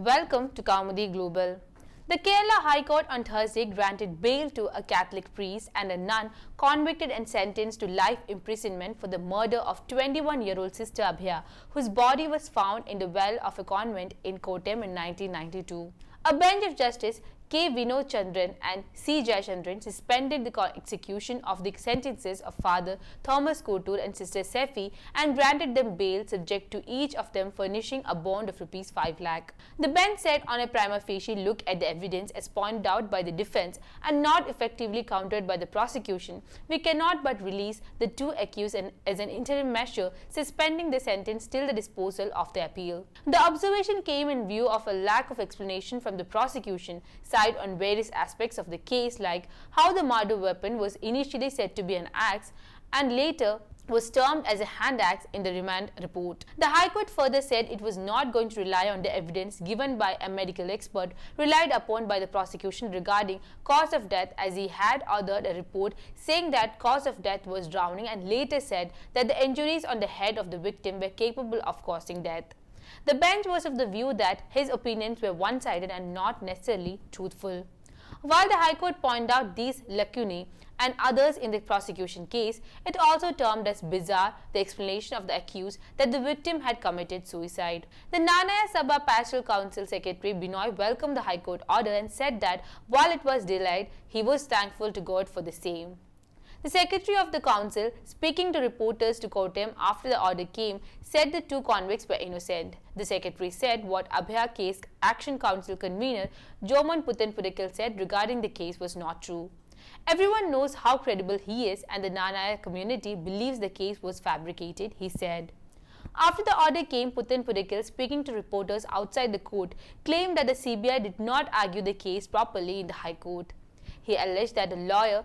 Welcome to Kaumudy Global. The Kerala High Court on Thursday granted bail to a Catholic priest and a nun convicted and sentenced to life imprisonment for the murder of 21-year-old Sister Abhaya, whose body was found in the well of a convent in Kottayam in 1992. A bench of Justice K. Vinod Chandran and C. Jayachandran suspended the execution of the sentences of Father Thomas Kottoor and Sister Sephy and granted them bail subject to each of them furnishing a bond of Rs 5 lakh. The bench said on a prima facie look at the evidence as pointed out by the defence and not effectively countered by the prosecution, we cannot but release the two accused as an interim measure, suspending the sentence till the disposal of the appeal. The observation came in view of a lack of explanation from the prosecution on various aspects of the case, like how the murder weapon was initially said to be an axe and later was termed as a hand axe in the remand report. The High Court further said it was not going to rely on the evidence given by a medical expert relied upon by the prosecution regarding cause of death, as he had authored a report saying that cause of death was drowning and later said that the injuries on the head of the victim were capable of causing death. The bench was of the view that his opinions were one-sided and not necessarily truthful. While the High Court pointed out these lacunae and others in the prosecution case, it also termed as bizarre the explanation of the accused that the victim had committed suicide. The Knanaya Sabha Pastoral Council Secretary Binoy welcomed the High Court order and said that while it was delayed, he was thankful to God for the same. The Secretary of the Council, speaking to reporters to Kottayam after the order came, said the two convicts were innocent. The Secretary said what Abhaya Case Action Council convener Jomon Puthenpurackal said regarding the case was not true. Everyone knows how credible he is and the Knanaya community believes the case was fabricated, he said. After the order came, Puthenpurackal, speaking to reporters outside the court, claimed that the CBI did not argue the case properly in the High Court. He alleged that a lawyer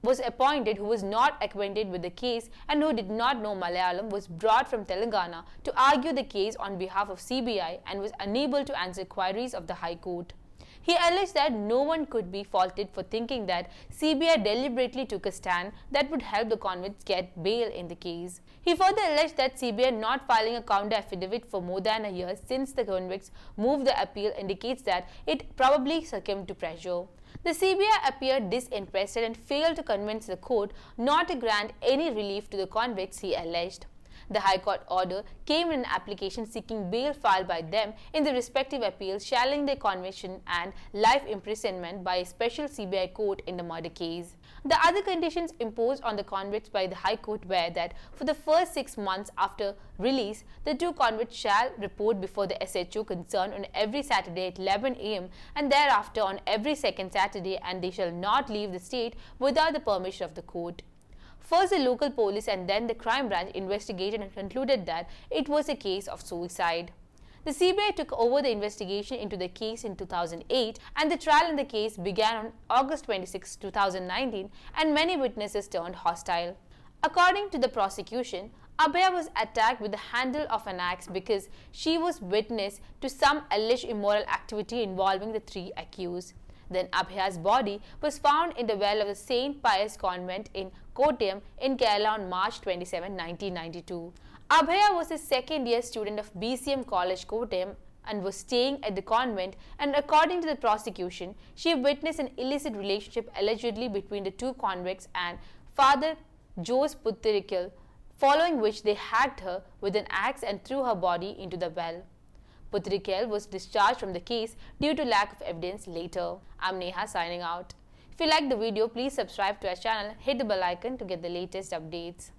was appointed who was not acquainted with the case and who did not know Malayalam was brought from Telangana to argue the case on behalf of CBI and was unable to answer queries of the High Court. He alleged that no one could be faulted for thinking that CBI deliberately took a stand that would help the convicts get bail in the case. He further alleged that CBI not filing a counter affidavit for more than a year since the convicts moved the appeal indicates that it probably succumbed to pressure. The CBI appeared disinterested and failed to convince the court not to grant any relief to the convicts, he alleged. The High Court order came in an application seeking bail filed by them in the respective appeals challenging their conviction and life imprisonment by a special CBI court in the murder case. The other conditions imposed on the convicts by the High Court were that for the first 6 months after release, the two convicts shall report before the SHO concerned on every Saturday at 11 am and thereafter on every second Saturday, and they shall not leave the state without the permission of the court. First, the local police and then the crime branch investigated and concluded that it was a case of suicide. The CBI took over the investigation into the case in 2008 and the trial in the case began on August 26, 2019 and many witnesses turned hostile. According to the prosecution, Abhaya was attacked with the handle of an axe because she was witness to some alleged immoral activity involving the three accused. Then Abhaya's body was found in the well of the St. Pius Convent in Kottayam in Kerala on March 27, 1992. Abhaya was a second-year student of BCM College Kottayam and was staying at the convent, and according to the prosecution, she witnessed an illicit relationship allegedly between the two convicts and Father Jomon Puthenpurackal, following which they hacked her with an axe and threw her body into the well. Puthenpurackal was discharged from the case due to lack of evidence later. I'm Neha signing out. If you like the video, please subscribe to our channel, hit the bell icon to get the latest updates.